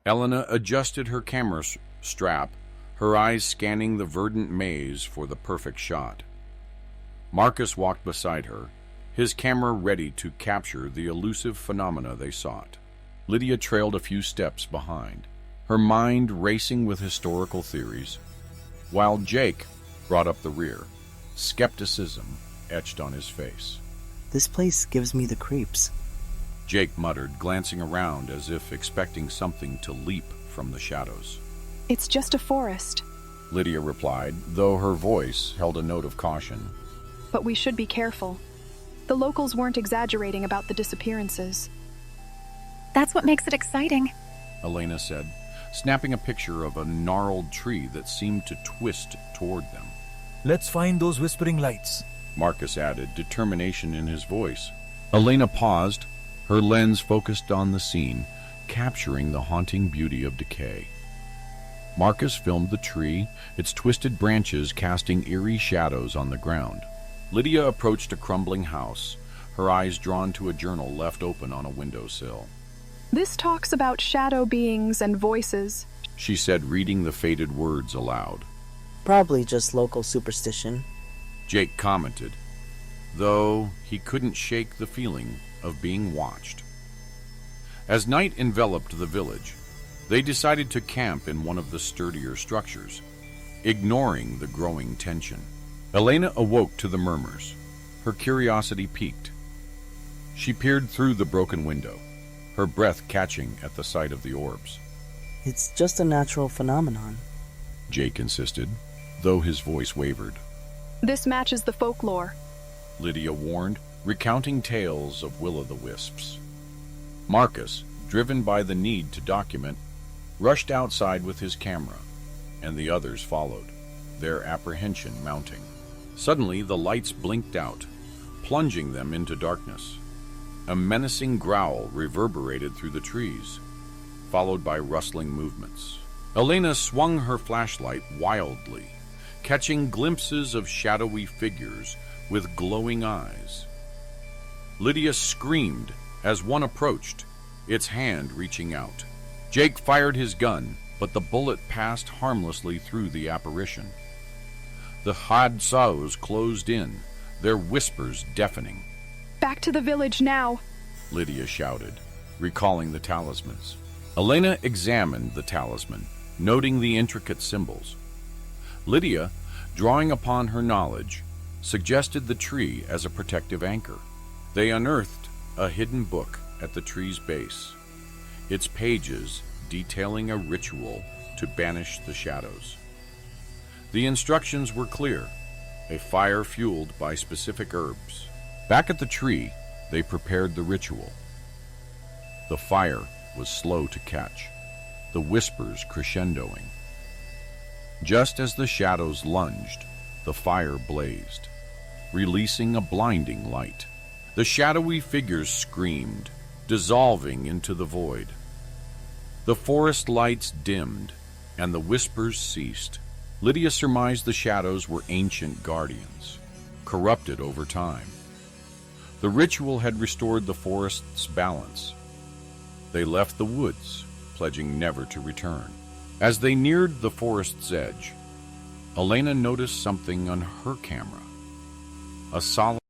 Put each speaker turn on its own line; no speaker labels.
Elena adjusted her camera strap, her eyes scanning the verdant maze for the perfect shot. Marcus walked beside her, his camera ready to capture the elusive phenomena they sought. Lydia trailed a few steps behind, her mind racing with historical theories, while Jake brought up the rear, skepticism etched on his face.
This place gives me the creeps.
Jake muttered, glancing around as if expecting something to leap from the shadows.
It's just a forest.
Lydia replied, though her voice held a note of caution.
But we should be careful. The locals weren't exaggerating about the disappearances.
That's what makes it exciting,
Elena said, snapping a picture of a gnarled tree that seemed to twist toward them.
Let's find those whispering lights,
Marcus added, determination in his voice. Elena paused, her lens focused on the scene, capturing the haunting beauty of decay. Marcus filmed the tree, its twisted branches casting eerie shadows on the ground. Lydia approached a crumbling house, her eyes drawn to a journal left open on a windowsill.
This talks about shadow beings and voices,
She said, reading the faded words aloud.
Probably just local superstition.
Jake commented, though he couldn't shake the feeling of being watched. As night enveloped the village, they decided to camp in one of the sturdier structures, ignoring the growing tension. Elena awoke to the murmurs, her curiosity piqued. She peered through the broken window, her breath catching at the sight of the orbs.
It's just a natural phenomenon,
Jake insisted, though his voice wavered.
This matches the folklore.
Lydia warned, recounting tales of will-o'-the-wisps. Marcus, driven by the need to document, rushed outside with his camera, and the others followed, their apprehension mounting. Suddenly, the lights blinked out, plunging them into darkness. A menacing growl reverberated through the trees, followed by rustling movements. Elena swung her flashlight wildly, catching glimpses of shadowy figures with glowing eyes. Lydia screamed as one approached, its hand reaching out. Jake fired his gun, but the bullet passed harmlessly through the apparition. The hadsaos closed in, their whispers deafening.
Back to the village now.
Lydia shouted, recalling the talismans. Elena examined the talisman, noting the intricate symbols. Lydia, drawing upon her knowledge, suggested the tree as a protective anchor. They unearthed a hidden book at the tree's base, its pages detailing a ritual to banish the shadows. The instructions were clear, a fire fueled by specific herbs. Back at the tree, they prepared the ritual. The fire was slow to catch, the whispers crescendoing. Just as the shadows lunged, the fire blazed, releasing a blinding light. The shadowy figures screamed, dissolving into the void. The forest lights dimmed, and the whispers ceased. Lydia surmised the shadows were ancient guardians, corrupted over time. The ritual had restored the forest's balance. They left the woods, pledging never to return. As they neared the forest's edge, Elena noticed something on her camera. A solid